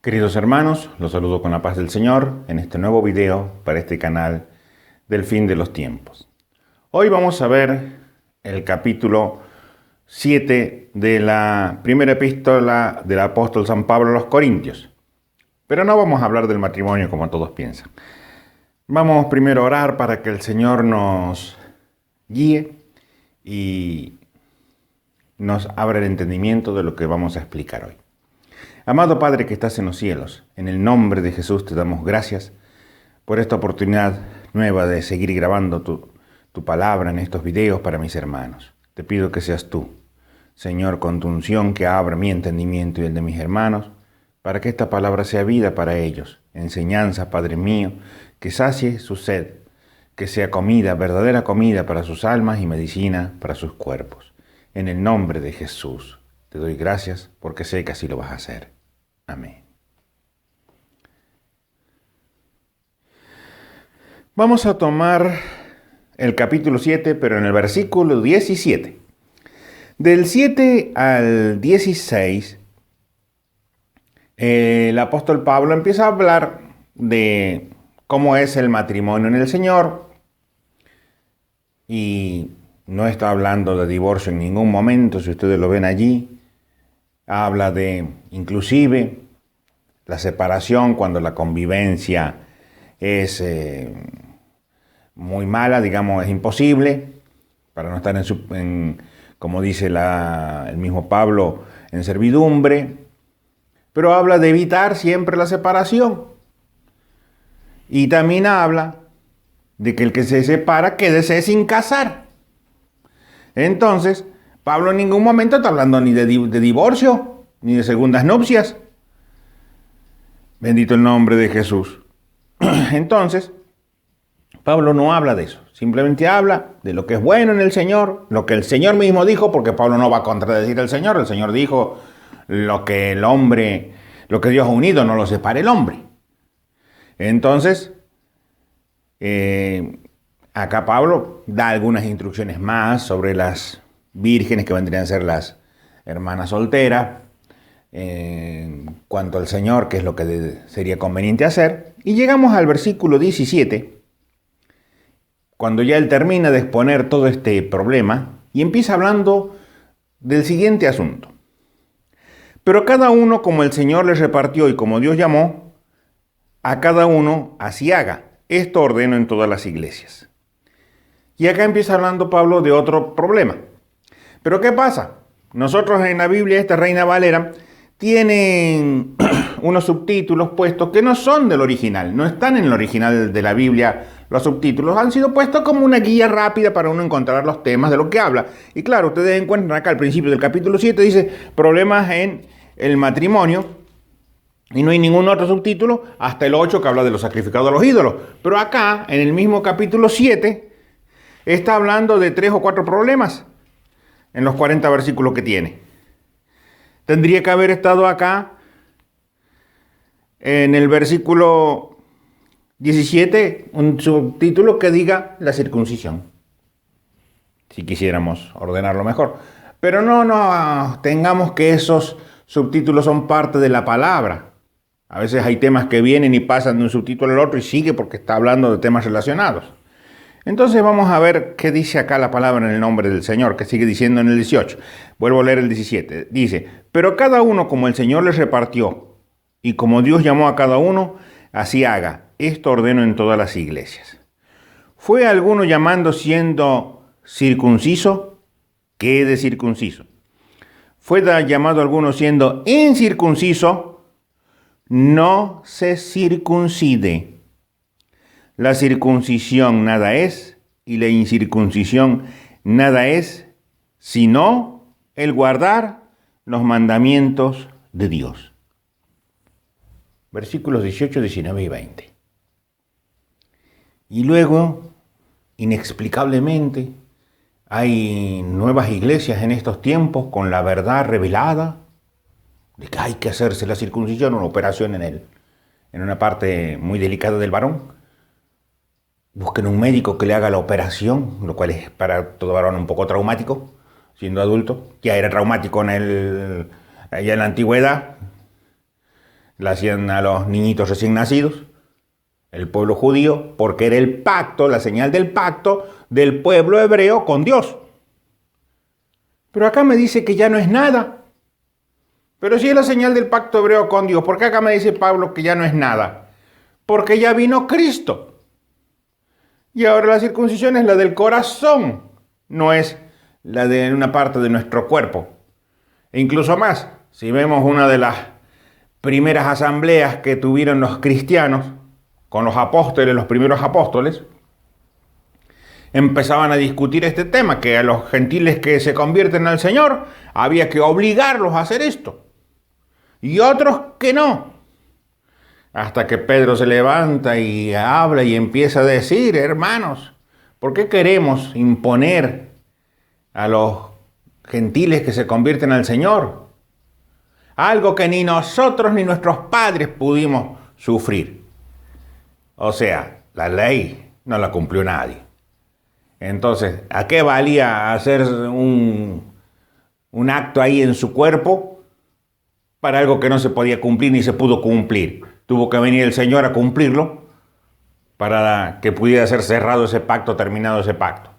Queridos hermanos, los saludo con la paz del Señor en este nuevo video para este canal del fin de los tiempos. Hoy vamos a ver el capítulo 7 de la primera epístola del apóstol San Pablo a los Corintios. Pero no vamos a hablar del matrimonio como todos piensan. Vamos primero a orar para que el Señor nos guíe y nos abra el entendimiento de lo que vamos a explicar hoy. Amado Padre que estás en los cielos, en el nombre de Jesús te damos gracias por esta oportunidad nueva de seguir grabando tu palabra en estos videos para mis hermanos. Te pido que seas tú, Señor, con tu unción que abra mi entendimiento y el de mis hermanos, para que esta palabra sea vida para ellos, enseñanza, Padre mío, que sacie su sed, que sea comida, verdadera comida para sus almas y medicina para sus cuerpos. En el nombre de Jesús te doy gracias porque sé que así lo vas a hacer. Amén. Vamos a tomar el capítulo 7, pero en el versículo 17. Del 7 al 16, el apóstol Pablo empieza a hablar de cómo es el matrimonio en el Señor y no está hablando de divorcio en ningún momento, si ustedes lo ven allí. Habla de, inclusive, la separación cuando la convivencia es muy mala, digamos, es imposible, para no estar como dice el mismo Pablo, en servidumbre. Pero habla de evitar siempre la separación. Y también habla de que el que se separa quédese sin casar. Entonces, Pablo en ningún momento está hablando ni de divorcio, ni de segundas nupcias. Bendito el nombre de Jesús. Entonces, Pablo no habla de eso. Simplemente habla de lo que es bueno en el Señor, lo que el Señor mismo dijo, porque Pablo no va a contradecir al Señor. El Señor dijo lo que Dios ha unido, no lo separe el hombre. Entonces, acá Pablo da algunas instrucciones más sobre las vírgenes que vendrían a ser las hermanas solteras, en cuanto al Señor, que es lo que sería conveniente hacer. Y llegamos al versículo 17, cuando ya él termina de exponer todo este problema y empieza hablando del siguiente asunto. Pero cada uno como el Señor les repartió y como Dios llamó, a cada uno así haga. Esto ordeno en todas las iglesias. Y acá empieza hablando Pablo de otro problema. Pero ¿qué pasa? Nosotros en la Biblia, esta Reina Valera, tienen unos subtítulos puestos que no son del original, no están en el original de la Biblia. Los subtítulos han sido puestos como una guía rápida para uno encontrar los temas de lo que habla. Y claro, ustedes encuentran acá al principio del capítulo 7, dice problemas en el matrimonio, y no hay ningún otro subtítulo hasta el 8 que habla de los sacrificados a los ídolos. Pero acá, en el mismo capítulo 7, está hablando de 3 o 4 problemas en los 40 versículos que tiene. Tendría que haber estado acá en el versículo 17 un subtítulo que diga la circuncisión, si quisiéramos ordenarlo mejor. Pero no tengamos que esos subtítulos son parte de la palabra. A veces hay temas que vienen y pasan de un subtítulo al otro y sigue porque está hablando de temas relacionados. Entonces vamos a ver qué dice acá la palabra en el nombre del Señor, que sigue diciendo en el 18. Vuelvo a leer el 17. Dice, pero cada uno como el Señor les repartió y como Dios llamó a cada uno, así haga. Esto ordeno en todas las iglesias. ¿Fue alguno llamando siendo circunciso? Quede circunciso. ¿Fue llamado alguno siendo incircunciso? No se circuncide. La circuncisión nada es y la incircuncisión nada es, sino el guardar los mandamientos de Dios. Versículos 18, 19 y 20. Y luego, inexplicablemente, hay nuevas iglesias en estos tiempos con la verdad revelada de que hay que hacerse la circuncisión, una operación en una parte muy delicada del varón. Busquen un médico que le haga la operación, lo cual es para todo varón un poco traumático, siendo adulto. Ya era traumático allá en la antigüedad. la hacían a los niñitos recién nacidos, el pueblo judío, porque era el pacto, la señal del pacto del pueblo hebreo con Dios. Pero acá me dice que ya no es nada. Pero si es la señal del pacto hebreo con Dios, ¿por qué acá me dice Pablo que ya no es nada? Porque ya vino Cristo. Y ahora la circuncisión es la del corazón, no es la de una parte de nuestro cuerpo. E incluso más, si vemos una de las primeras asambleas que tuvieron los cristianos con los apóstoles, los primeros apóstoles, empezaban a discutir este tema, que a los gentiles que se convierten al Señor había que obligarlos a hacer esto, y otros que no. Hasta que Pedro se levanta y habla y empieza a decir: hermanos, ¿por qué queremos imponer a los gentiles que se convierten al Señor algo que ni nosotros ni nuestros padres pudimos sufrir? O sea, la ley no la cumplió nadie. Entonces, ¿a qué valía hacer un acto ahí en su cuerpo para algo que no se podía cumplir ni se pudo cumplir? Tuvo que venir el Señor a cumplirlo para que pudiera ser cerrado ese pacto, terminado ese pacto.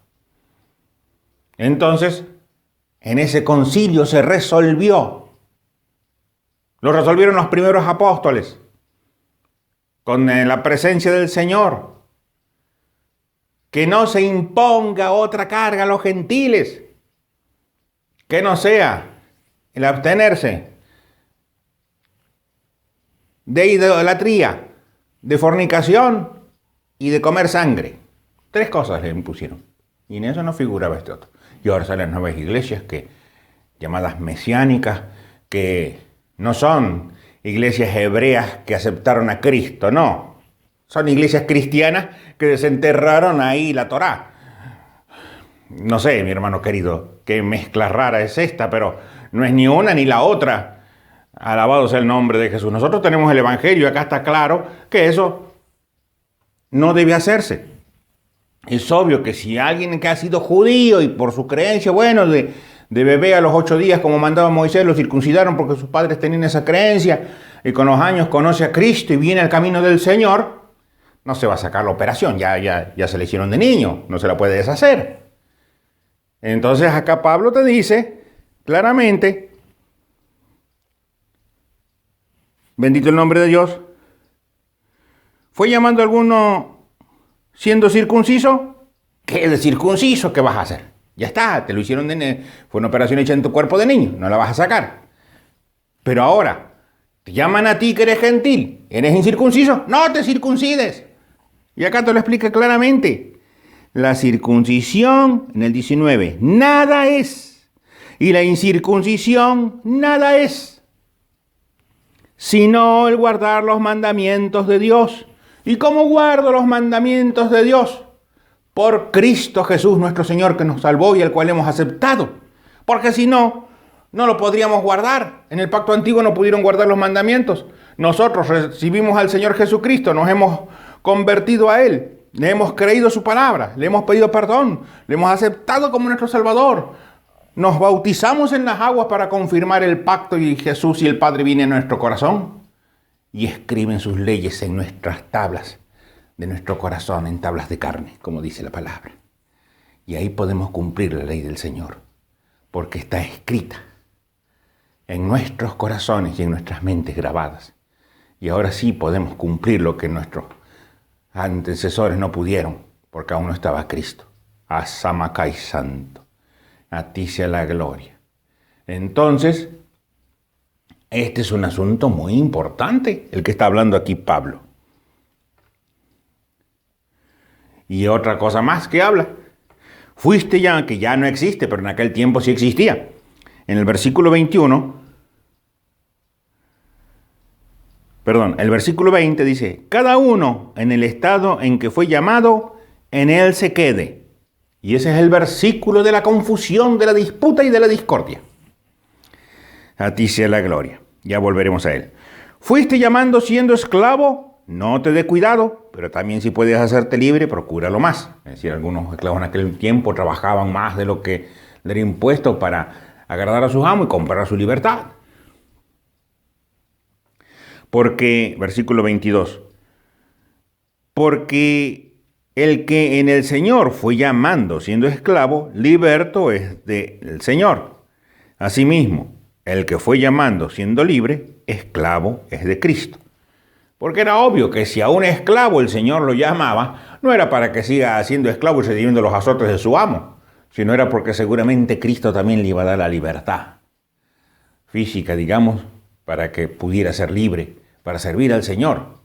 Entonces, en ese concilio se resolvió. Lo resolvieron los primeros apóstoles con la presencia del Señor. Que no se imponga otra carga a los gentiles, que no sea el abstenerse de idolatría, de fornicación y de comer sangre. 3 cosas le impusieron, y en eso no figuraba este otro. Y ahora salen nuevas iglesias llamadas mesiánicas, que no son iglesias hebreas que aceptaron a Cristo, no. Son iglesias cristianas que desenterraron ahí la Torá. No sé, mi hermano querido, qué mezcla rara es esta, pero no es ni una ni la otra. Alabado sea el nombre de Jesús. Nosotros tenemos el Evangelio, acá está claro que eso no debe hacerse. Es obvio que si alguien que ha sido judío y por su creencia, bueno, de bebé a los 8 días, como mandaba Moisés, lo circuncidaron porque sus padres tenían esa creencia, y con los años conoce a Cristo y viene al camino del Señor, no se va a sacar la operación, ya se le hicieron de niño, no se la puede deshacer. Entonces acá Pablo te dice claramente, bendito el nombre de Dios, ¿fue llamando a alguno siendo circunciso? ¿Qué de circunciso? ¿Qué vas a hacer? Ya está, te lo hicieron fue una operación hecha en tu cuerpo de niño, no la vas a sacar. Pero ahora, te llaman a ti que eres gentil, ¿eres incircunciso? No te circuncides. Y acá te lo explica claramente. La circuncisión, en el 19, nada es. Y la incircuncisión, nada es. Sino el guardar los mandamientos de Dios. ¿Y cómo guardo los mandamientos de Dios? Por Cristo Jesús nuestro Señor, que nos salvó y al cual hemos aceptado. Porque si no, no lo podríamos guardar. En el pacto antiguo no pudieron guardar los mandamientos. Nosotros recibimos al Señor Jesucristo, nos hemos convertido a Él, le hemos creído su palabra, le hemos pedido perdón, le hemos aceptado como nuestro Salvador. Nos bautizamos en las aguas para confirmar el pacto y Jesús y el Padre vienen a nuestro corazón y escriben sus leyes en nuestras tablas de nuestro corazón, en tablas de carne, como dice la palabra. Y ahí podemos cumplir la ley del Señor, porque está escrita en nuestros corazones y en nuestras mentes grabadas. Y ahora sí podemos cumplir lo que nuestros antecesores no pudieron, porque aún no estaba Cristo. Asamacay santo, a ti sea la gloria. Entonces, este es un asunto muy importante, el que está hablando aquí Pablo. Y otra cosa más que habla. Fuiste ya, que ya no existe, pero en aquel tiempo sí existía. En el versículo 21, el versículo 20 dice, cada uno en el estado en que fue llamado, en él se quede. Y ese es el versículo de la confusión, de la disputa y de la discordia. A ti sea la gloria. Ya volveremos a él. Fuiste llamando siendo esclavo, no te dé cuidado, pero también si puedes hacerte libre, procúralo más. Es decir, algunos esclavos en aquel tiempo trabajaban más de lo que le era impuesto para agradar a sus amos y comprar su libertad. Porque, versículo 22, porque el que en el Señor fue llamando siendo esclavo, liberto es del Señor. Asimismo, el que fue llamando siendo libre, esclavo es de Cristo. Porque era obvio que si a un esclavo el Señor lo llamaba, no era para que siga siendo esclavo y recibiendo los azotes de su amo, sino era porque seguramente Cristo también le iba a dar la libertad física, digamos, para que pudiera ser libre, para servir al Señor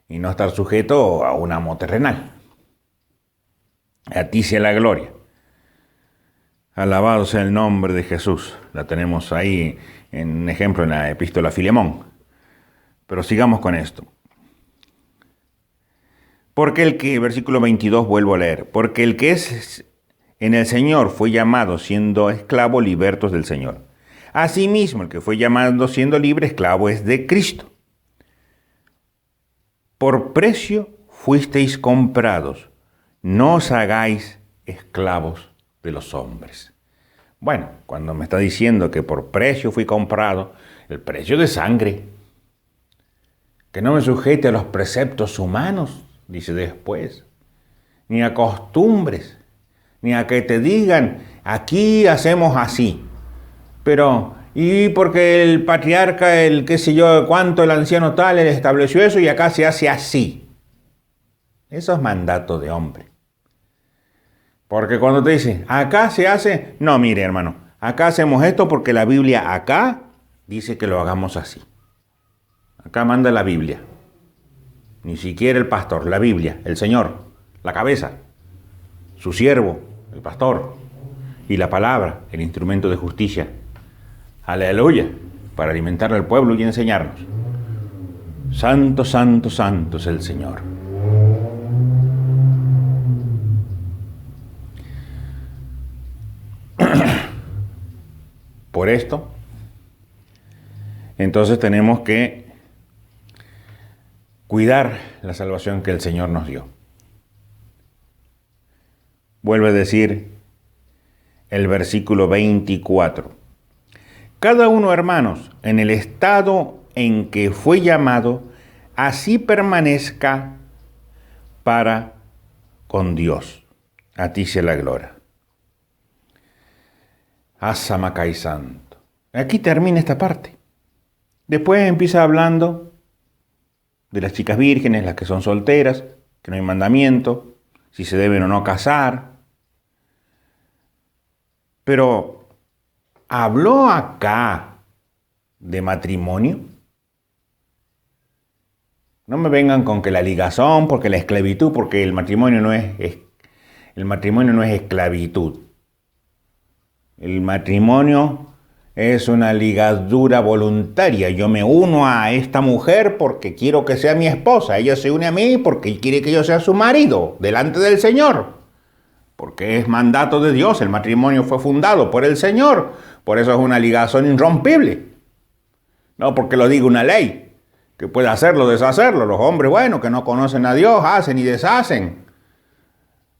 y no estar sujeto a un amo terrenal. A ti sea la gloria. Alabado sea el nombre de Jesús. La tenemos ahí en un ejemplo en la epístola a Filemón. Pero sigamos con esto. Porque el que, versículo 22, vuelvo a leer, porque el que es en el Señor fue llamado siendo esclavo, libertos del Señor. Asimismo, el que fue llamado siendo libre, esclavo es de Cristo. Por precio fuisteis comprados, no os hagáis esclavos de los hombres. Bueno, cuando me está diciendo que por precio fui comprado, el precio de sangre, que no me sujete a los preceptos humanos, dice después, ni a costumbres, ni a que te digan, aquí hacemos así. Pero, y porque el patriarca, el qué sé yo, cuánto, el anciano tal, él estableció eso y acá se hace así. Eso es mandato de hombre. Porque cuando te dicen, acá se hace, no, mire hermano, acá hacemos esto porque la Biblia acá dice que lo hagamos así. Acá manda la Biblia. Ni siquiera el pastor, la Biblia, el Señor, la cabeza, su siervo, el pastor, y la palabra, el instrumento de justicia. Aleluya, para alimentar al pueblo y enseñarnos. Santo, santo, santo es el Señor. Por esto, entonces tenemos que cuidar la salvación que el Señor nos dio. Vuelve a decir el versículo 24. Cada uno, hermanos, en el estado en que fue llamado, así permanezca para con Dios. A ti sea la gloria. Asamacay santo. Aquí termina esta parte. Después empieza hablando de las chicas vírgenes, las que son solteras, que no hay mandamiento, si se deben o no casar. Pero ¿habló acá de matrimonio? No me vengan con que la ligazón, porque la esclavitud, porque el matrimonio no es esclavitud. El matrimonio es una ligadura voluntaria. Yo me uno a esta mujer porque quiero que sea mi esposa. Ella se une a mí porque quiere que yo sea su marido, delante del Señor. Porque es mandato de Dios. El matrimonio fue fundado por el Señor. Por eso es una ligación irrompible. No porque lo diga una ley, que puede hacerlo o deshacerlo. Los hombres, bueno, que no conocen a Dios, hacen y deshacen.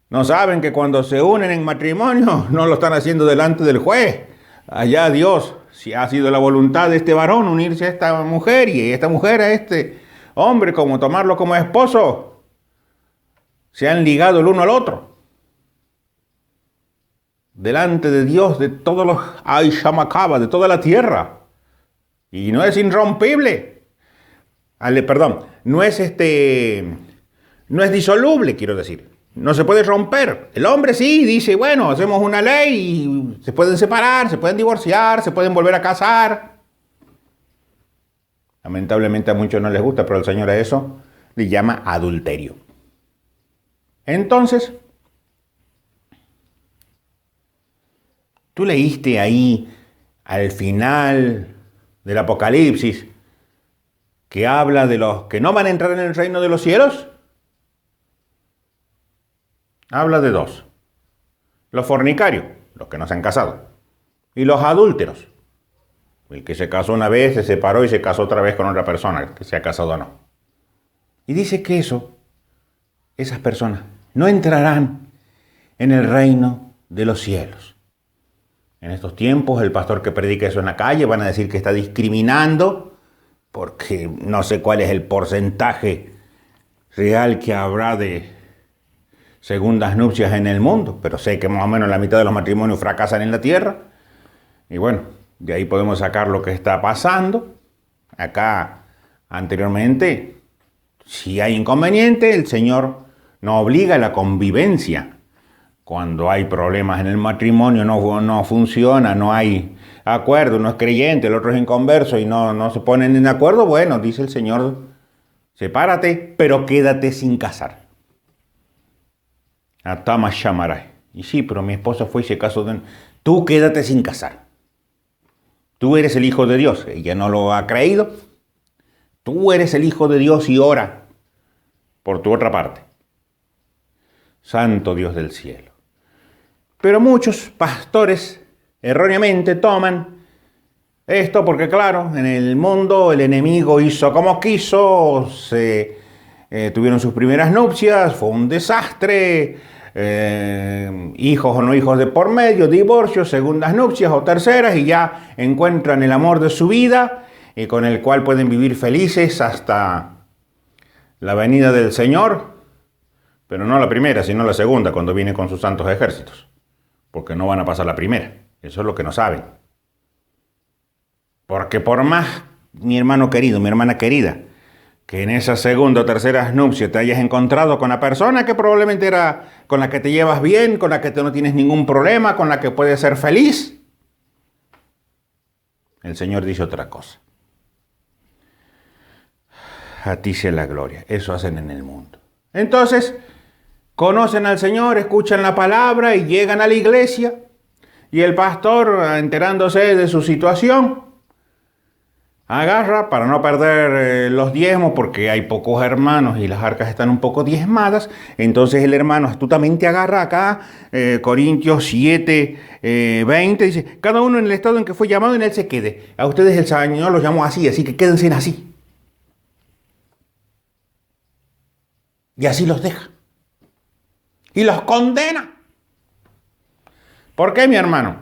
No saben que cuando se unen en matrimonio, no lo están haciendo delante del juez. Allá Dios, si ha sido la voluntad de este varón unirse a esta mujer y esta mujer a este hombre, como tomarlo como esposo, se han ligado el uno al otro. Delante de Dios, de todos los Aishamakaba, de toda la tierra. Y no es irrompible. No es disoluble, quiero decir. No se puede romper. El hombre sí dice, bueno, hacemos una ley y se pueden separar, se pueden divorciar, se pueden volver a casar. Lamentablemente a muchos no les gusta, pero el Señor a eso le llama adulterio. Entonces, tú leíste ahí al final del Apocalipsis que habla de los que no van a entrar en el reino de los cielos. Habla de dos: los fornicarios, los que no se han casado, y los adúlteros, el que se casó una vez, se separó y se casó otra vez con otra persona, que se ha casado o no. Y dice que esas personas no entrarán en el reino de los cielos. En estos tiempos, el pastor que predica eso en la calle van a decir que está discriminando porque no sé cuál es el porcentaje real que habrá de segundas nupcias en el mundo, pero sé que más o menos la mitad de los matrimonios fracasan en la tierra. Y bueno, de ahí podemos sacar lo que está pasando. Acá, anteriormente, si hay inconveniente, el Señor no obliga a la convivencia. Cuando hay problemas en el matrimonio, no funciona, no hay acuerdo, uno es creyente, el otro es inconverso y no se ponen en acuerdo, bueno, dice el Señor, sepárate, pero quédate sin casar. Atama Shamarai. Y sí, pero mi esposa fue y se casó. Tú quédate sin casar. Tú eres el Hijo de Dios. Ella no lo ha creído. Tú eres el Hijo de Dios y ora por tu otra parte. Santo Dios del cielo. Pero muchos pastores erróneamente toman esto porque, claro, en el mundo el enemigo hizo como quiso, tuvieron sus primeras nupcias, fue un desastre, hijos o no hijos de por medio, divorcios, segundas nupcias o terceras, y ya encuentran el amor de su vida y con el cual pueden vivir felices hasta la venida del Señor, pero no la primera, sino la segunda, cuando viene con sus santos ejércitos, porque no van a pasar la primera, eso es lo que no saben. Porque por más, mi hermano querido, mi hermana querida, que en esa segunda o tercera nupcia te hayas encontrado con la persona que probablemente era con la que te llevas bien, con la que no tienes ningún problema, con la que puedes ser feliz, el Señor dice otra cosa. A ti sea la gloria. Eso hacen en el mundo. Entonces, conocen al Señor, escuchan la palabra y llegan a la iglesia. Y el pastor, enterándose de su situación, agarra para no perder los diezmos, porque hay pocos hermanos y las arcas están un poco diezmadas. Entonces el hermano astutamente agarra acá, Corintios 7, 20, dice, cada uno en el estado en que fue llamado, en él se quede. A ustedes el Señor los llamó así, así que quédense así. Y así los deja. Y los condena. ¿Por qué, mi hermano?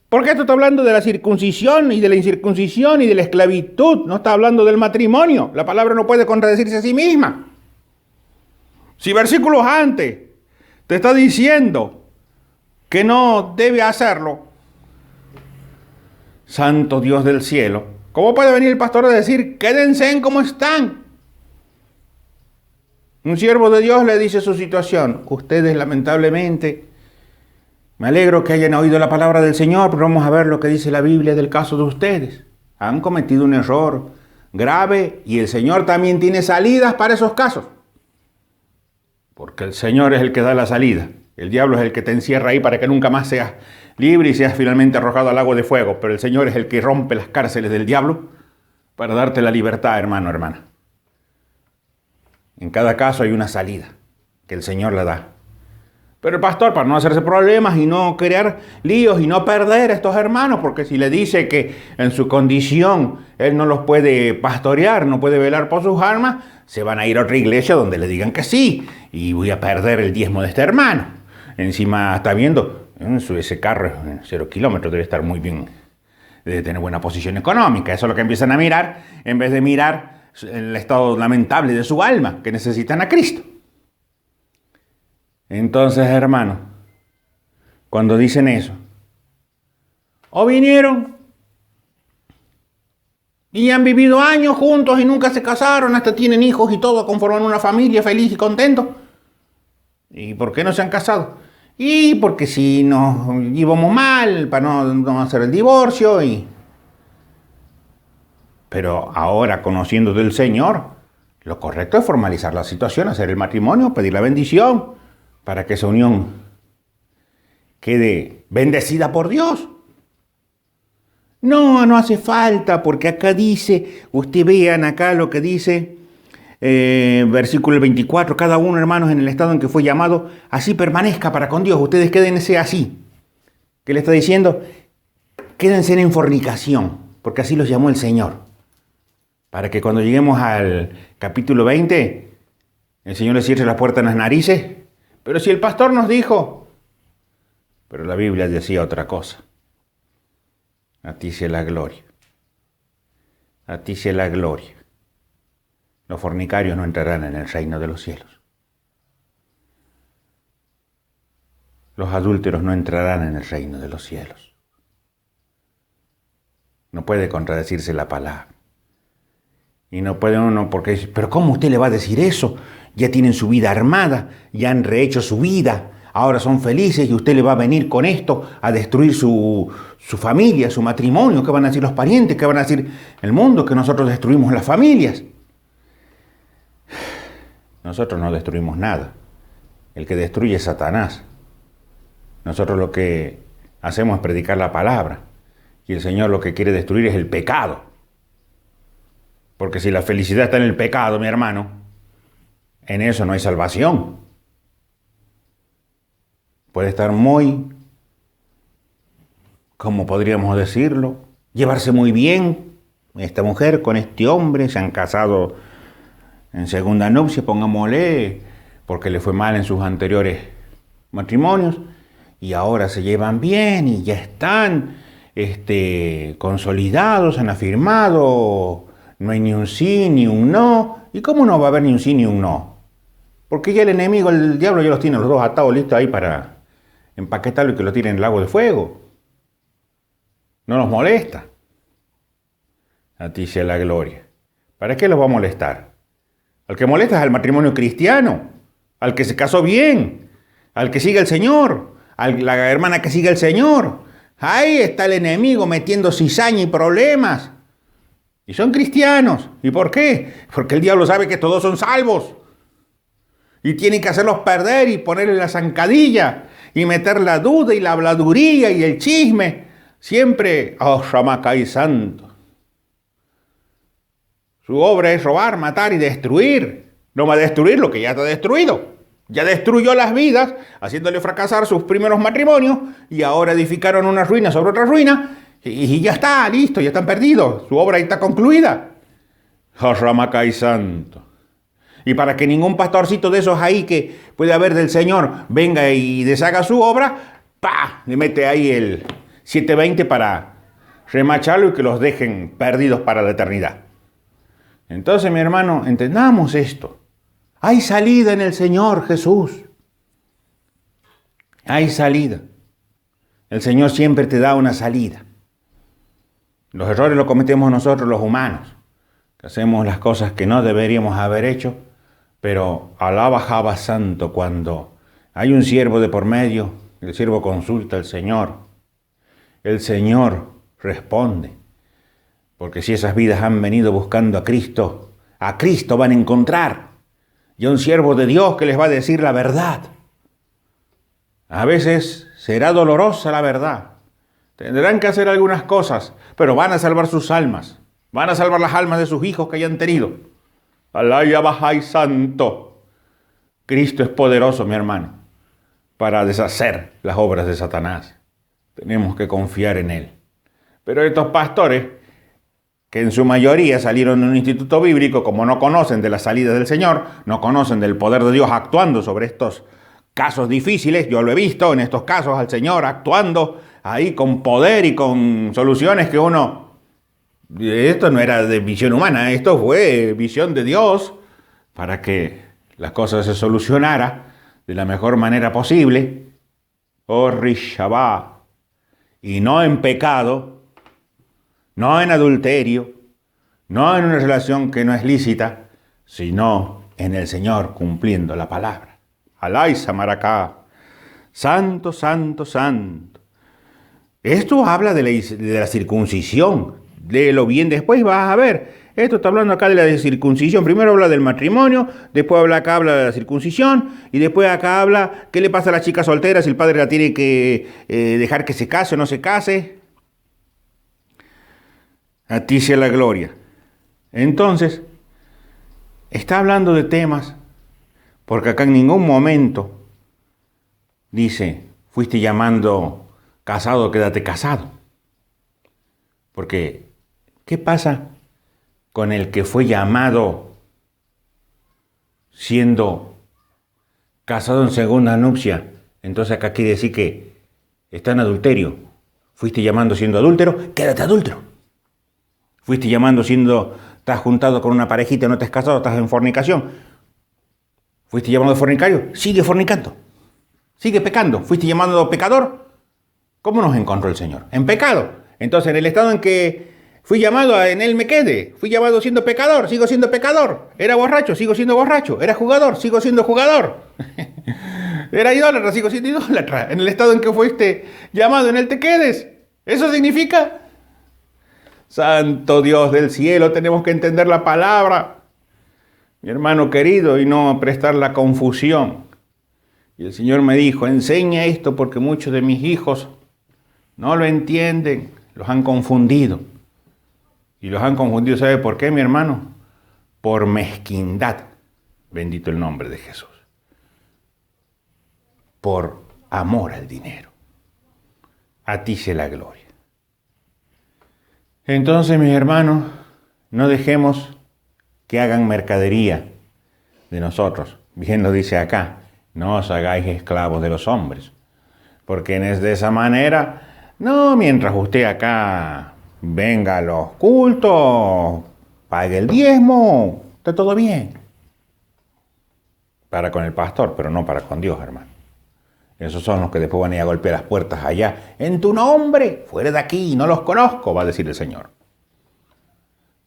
Porque esto está hablando de la circuncisión y de la incircuncisión y de la esclavitud. No está hablando del matrimonio. La palabra no puede contradecirse a sí misma. Si versículos antes te está diciendo que no debe hacerlo, santo Dios del cielo, ¿cómo puede venir el pastor a decir, quédense en como están? Un siervo de Dios le dice su situación. Ustedes, lamentablemente, me alegro que hayan oído la palabra del Señor, pero vamos a ver lo que dice la Biblia del caso de ustedes. Han cometido un error grave y el Señor también tiene salidas para esos casos. Porque el Señor es el que da la salida. El diablo es el que te encierra ahí para que nunca más seas libre y seas finalmente arrojado al lago de fuego. Pero el Señor es el que rompe las cárceles del diablo para darte la libertad, hermano, hermana. En cada caso hay una salida que el Señor la da. Pero el pastor, para no hacerse problemas y no crear líos y no perder a estos hermanos, porque si le dice que en su condición él no los puede pastorear, no puede velar por sus almas, se van a ir a otra iglesia donde le digan que sí, y voy a perder el diezmo de este hermano. Encima está viendo, ese carro en 0 kilómetros debe estar muy bien, debe tener buena posición económica. Eso es lo que empiezan a mirar, en vez de mirar el estado lamentable de su alma, que necesitan a Cristo. Entonces, hermano, cuando dicen eso, o vinieron y han vivido años juntos y nunca se casaron, hasta tienen hijos y todo, conforman una familia feliz y contento. ¿Y por qué no se han casado? Y porque si nos íbamos mal, para no hacer el divorcio. Pero ahora, conociendo del Señor, lo correcto es formalizar la situación, hacer el matrimonio, pedir la bendición, para que esa unión quede bendecida por Dios. No hace falta, porque acá dice, ustedes vean acá lo que dice, versículo 24, cada uno, hermanos, en el estado en que fue llamado, así permanezca para con Dios, ustedes quédense así. ¿Qué le está diciendo? Quédense en fornicación, porque así los llamó el Señor. Para que cuando lleguemos al capítulo 20, el Señor les cierre la puerta en las narices. Pero si el pastor nos dijo, pero la Biblia decía otra cosa. A ti sea la gloria. A ti sea la gloria. Los fornicarios no entrarán en el reino de los cielos. Los adúlteros no entrarán en el reino de los cielos. No puede contradecirse la palabra. Y no puede uno porque dice, pero ¿cómo usted le va a decir eso? Ya tienen su vida armada, ya han rehecho su vida, ahora son felices y usted le va a venir con esto a destruir su familia, su matrimonio. ¿Qué van a decir los parientes? ¿Qué van a decir el mundo? Que nosotros destruimos las familias. Nosotros no destruimos nada. El que destruye es Satanás. Nosotros lo que hacemos es predicar la palabra. Y el Señor lo que quiere destruir es el pecado. Porque si la felicidad está en el pecado, mi hermano, en eso no hay salvación. Puede estar muy, ¿cómo podríamos decirlo? Llevarse muy bien esta mujer con este hombre, se han casado en segunda nupcia, pongámosle, porque le fue mal en sus anteriores matrimonios, y ahora se llevan bien y ya están consolidados, han afirmado, no hay ni un sí ni un no. ¿Y cómo no va a haber ni un sí ni un no? Porque ya el enemigo, el diablo, ya los tiene los dos atados listos ahí para empaquetarlo y que lo tiren en el lago de fuego. No nos molesta. A ti sea la gloria. ¿Para qué los va a molestar? Al que molesta es al matrimonio cristiano, al que se casó bien, al que sigue al Señor, a la hermana que sigue al Señor. Ahí está el enemigo metiendo cizaña y problemas. Y son cristianos. ¿Y por qué? Porque el diablo sabe que todos son salvos. Y tiene que hacerlos perder y ponerle la zancadilla y meter la duda y la habladuría y el chisme. Siempre, oh, Ramacay Santo. Su obra es robar, matar y destruir. No va a destruir lo que ya está destruido. Ya destruyó las vidas, haciéndole fracasar sus primeros matrimonios, y ahora edificaron una ruina sobre otra ruina, y ya está, listo, ya están perdidos. Su obra está concluida. Oh, Ramacay Santo. Y para que ningún pastorcito de esos ahí que puede haber del Señor venga y deshaga su obra, ¡pah!, le mete ahí el 720 para remacharlo y que los dejen perdidos para la eternidad. Entonces, mi hermano, entendamos esto. Hay salida en el Señor Jesús. Hay salida. El Señor siempre te da una salida. Los errores los cometemos nosotros los humanos, que hacemos las cosas que no deberíamos haber hecho, pero alaba Jabá Santo cuando hay un siervo de por medio, el siervo consulta al Señor. El Señor responde. Porque si esas vidas han venido buscando a Cristo van a encontrar. Y a un siervo de Dios que les va a decir la verdad. A veces será dolorosa la verdad. Tendrán que hacer algunas cosas, pero van a salvar sus almas. Van a salvar las almas de sus hijos que hayan tenido. Alá y Abajay Santo. Cristo es poderoso, mi hermano, para deshacer las obras de Satanás. Tenemos que confiar en Él. Pero estos pastores, que en su mayoría salieron de un instituto bíblico, como no conocen de la salida del Señor, no conocen del poder de Dios actuando sobre estos casos difíciles, yo lo he visto en estos casos al Señor actuando ahí con poder y con soluciones que esto no era de visión humana, esto fue visión de Dios para que las cosas se solucionaran de la mejor manera posible. Oh, Rishabá. Y no en pecado, no en adulterio, no en una relación que no es lícita, sino en el Señor cumpliendo la palabra. Alá y Samaracá. Santo, santo, santo. Esto habla de la circuncisión. Léelo bien, después vas a ver. Esto está hablando acá de la circuncisión. Primero habla del matrimonio, después habla de la circuncisión, y después acá habla qué le pasa a la chica soltera si el padre la tiene que dejar que se case o no se case. A ti sea la gloria. Entonces, está hablando de temas, porque acá en ningún momento dice, fuiste llamando casado, quédate casado. Porque, ¿qué pasa con el que fue llamado siendo casado en segunda nupcia? Entonces acá quiere decir que está en adulterio. Fuiste llamando siendo adúltero, quédate adúltero. Fuiste llamado estás juntado con una parejita, no te has casado, estás en fornicación. Fuiste llamado fornicario, sigue fornicando. Sigue pecando. Fuiste llamado pecador. ¿Cómo nos encontró el Señor? En pecado. Entonces, en el estado en que fui llamado, en Él me quede. Fui llamado siendo pecador, sigo siendo pecador. Era borracho, sigo siendo borracho. Era jugador, sigo siendo jugador. Era idólatra, sigo siendo idólatra. En el estado en que fuiste llamado, en Él te quedes. Eso significa, Santo Dios del cielo, tenemos que entender la palabra, mi hermano querido, y no prestar la confusión. Y el Señor me dijo, enseña esto porque muchos de mis hijos no lo entienden, los han confundido. Y los han confundido, ¿sabe por qué, mi hermano? Por mezquindad, bendito el nombre de Jesús. Por amor al dinero. A ti sea la gloria. Entonces, mis hermanos, no dejemos que hagan mercadería de nosotros. Bien lo dice acá, no os hagáis esclavos de los hombres. Porque de esa manera, no, mientras usted acá venga a los cultos, pague el diezmo, está todo bien. Para con el pastor, pero no para con Dios, hermano. Esos son los que después van a ir a golpear las puertas allá. En tu nombre, fuera de aquí, no los conozco, va a decir el Señor.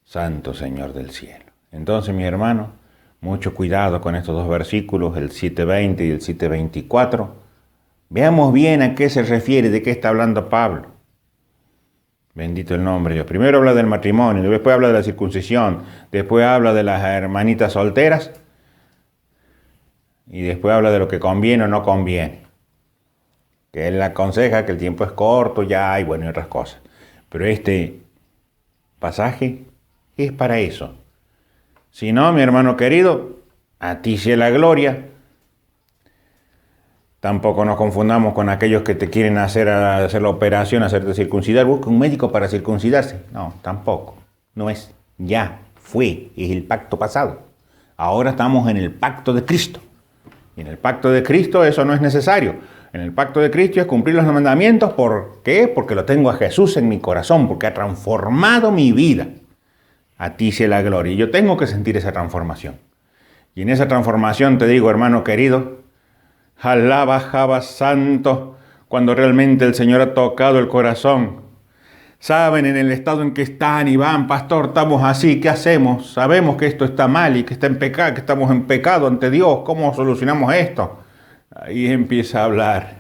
Santo Señor del cielo. Entonces, mi hermano, mucho cuidado con estos dos versículos, el 7:20 y el 7:24. Veamos bien a qué se refiere, de qué está hablando Pablo. Bendito el nombre de Dios. Primero habla del matrimonio, después habla de la circuncisión, después habla de las hermanitas solteras y después habla de lo que conviene o no conviene. Que él aconseja que el tiempo es corto ya y bueno, y otras cosas. Pero este pasaje es para eso. Si no, mi hermano querido, a ti sea la gloria. Tampoco nos confundamos con aquellos que te quieren hacer la operación, hacerte circuncidar. Busca un médico para circuncidarse. No, tampoco. No es. Ya fue. Es el pacto pasado. Ahora estamos en el pacto de Cristo. Y en el pacto de Cristo eso no es necesario. En el pacto de Cristo es cumplir los mandamientos. ¿Por qué? Porque lo tengo a Jesús en mi corazón, porque ha transformado mi vida. A ti sea la gloria. Y yo tengo que sentir esa transformación. Y en esa transformación te digo, hermano querido, alaba, Jabba santo, cuando realmente el Señor ha tocado el corazón. Saben en el estado en que están y van, pastor, estamos así, ¿qué hacemos? Sabemos que esto está mal y que está en pecado, que estamos en pecado ante Dios. ¿Cómo solucionamos esto? Ahí empieza a hablar.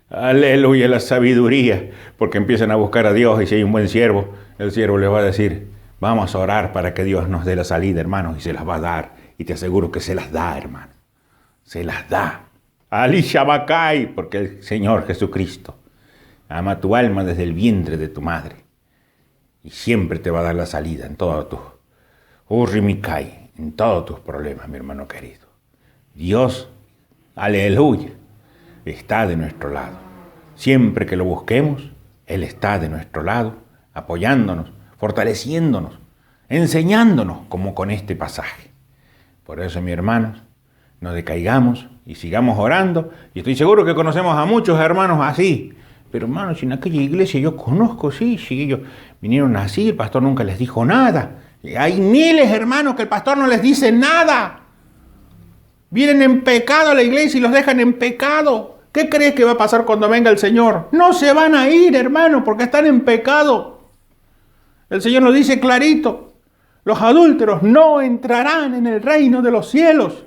Aleluya, la sabiduría, porque empiezan a buscar a Dios y si hay un buen siervo, el siervo les va a decir, vamos a orar para que Dios nos dé la salida, hermanos, y se las va a dar. Y te aseguro que se las da, hermano. Se las da. Ali Shabakai, porque el Señor Jesucristo ama tu alma desde el vientre de tu madre. Y siempre te va a dar la salida en todos tus Urrimikai, en todos tus problemas, mi hermano querido. Dios, aleluya, está de nuestro lado. Siempre que lo busquemos, Él está de nuestro lado, apoyándonos, fortaleciéndonos, enseñándonos como con este pasaje. Por eso, mi hermanos, no decaigamos y sigamos orando. Y estoy seguro que conocemos a muchos hermanos así. Pero hermanos, si en aquella iglesia yo conozco, sí, ellos vinieron así, el pastor nunca les dijo nada. Y hay miles, hermanos, que el pastor no les dice nada. Vienen en pecado a la iglesia y los dejan en pecado. ¿Qué crees que va a pasar cuando venga el Señor? No se van a ir, hermanos, porque están en pecado. El Señor nos dice clarito, los adúlteros no entrarán en el reino de los cielos.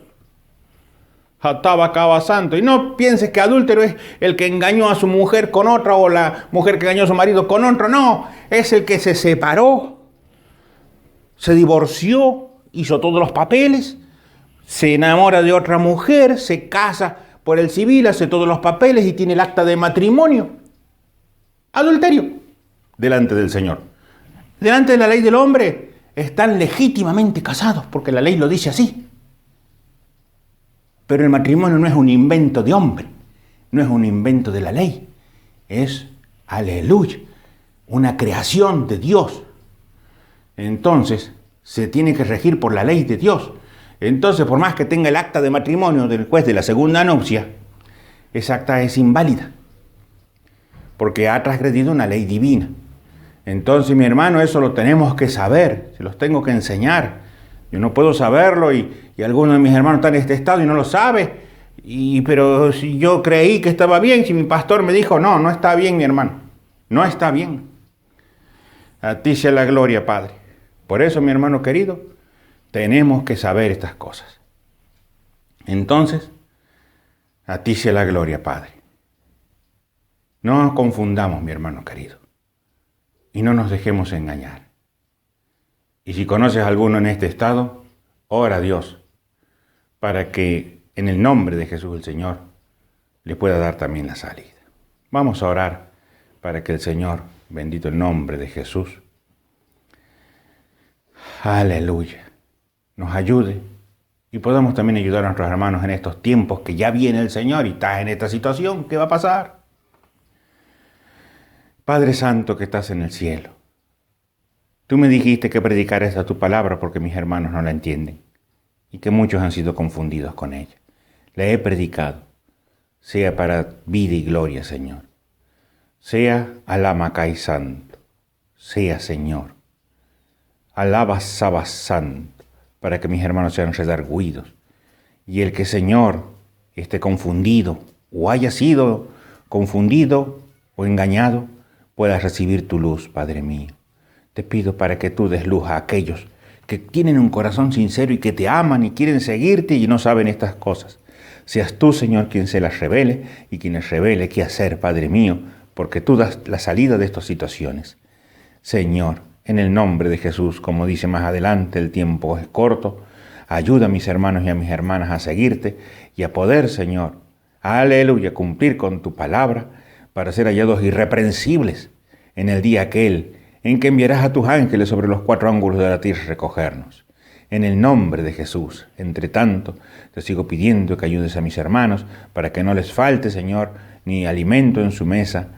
Jataba santo. Y no pienses que adúltero es el que engañó a su mujer con otra o la mujer que engañó a su marido con otro. No, es el que se separó, se divorció, hizo todos los papeles, se enamora de otra mujer, se casa por el civil, hace todos los papeles y tiene el acta de matrimonio. Adulterio delante del Señor. Delante de la ley del hombre están legítimamente casados porque la ley lo dice así. Pero el matrimonio no es un invento de hombre, no es un invento de la ley, es, aleluya, una creación de Dios. Entonces, se tiene que regir por la ley de Dios. Entonces, por más que tenga el acta de matrimonio del juez de la segunda nupcia, esa acta es inválida, porque ha transgredido una ley divina. Entonces, mi hermano, eso lo tenemos que saber, se los tengo que enseñar. Yo no puedo saberlo y algunos de mis hermanos están en este estado y no lo sabe. Pero si yo creí que estaba bien, si mi pastor me dijo, no, no está bien, mi hermano, no está bien. A ti sea la gloria, Padre. Por eso, mi hermano querido, tenemos que saber estas cosas. Entonces, a ti sea la gloria, Padre. No nos confundamos, mi hermano querido, y no nos dejemos engañar. Y si conoces a alguno en este estado, ora a Dios para que en el nombre de Jesús el Señor le pueda dar también la salida. Vamos a orar para que el Señor, bendito el nombre de Jesús, aleluya, nos ayude y podamos también ayudar a nuestros hermanos en estos tiempos que ya viene el Señor y estás en esta situación. ¿Qué va a pasar? Padre Santo que estás en el cielo, tú me dijiste que predicara esta tu palabra porque mis hermanos no la entienden y que muchos han sido confundidos con ella. La he predicado, sea para vida y gloria, Señor. Sea Alamacay Santo, sea Señor. Alaba Sabas Santo, para que mis hermanos sean redargüidos. Y el que, Señor, esté confundido o haya sido confundido o engañado, pueda recibir tu luz, Padre mío. Te pido para que tú des luz a aquellos que tienen un corazón sincero y que te aman y quieren seguirte y no saben estas cosas. Seas tú, Señor, quien se las revele y quien les revele qué hacer, Padre mío, porque tú das la salida de estas situaciones. Señor, en el nombre de Jesús, como dice más adelante, el tiempo es corto, ayuda a mis hermanos y a mis hermanas a seguirte y a poder, Señor, aleluya, cumplir con tu palabra para ser hallados irreprensibles en el día aquel en que enviarás a tus ángeles sobre los 4 ángulos de la tierra a recogernos. En el nombre de Jesús, entre tanto, te sigo pidiendo que ayudes a mis hermanos para que no les falte, Señor, ni alimento en su mesa,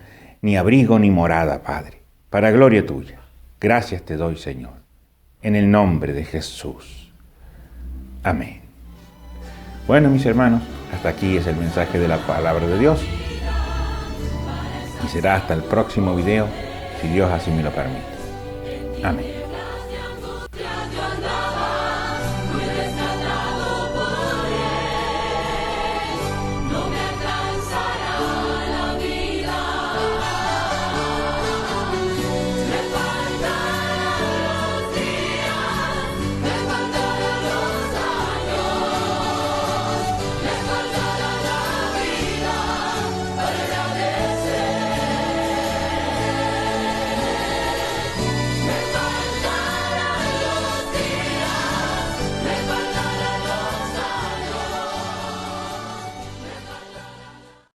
ni abrigo ni morada, Padre, para gloria tuya. Gracias te doy, Señor, en el nombre de Jesús. Amén. Bueno, mis hermanos, hasta aquí es el mensaje de la palabra de Dios. Y será hasta el próximo video, si Dios así me lo permite. Amén.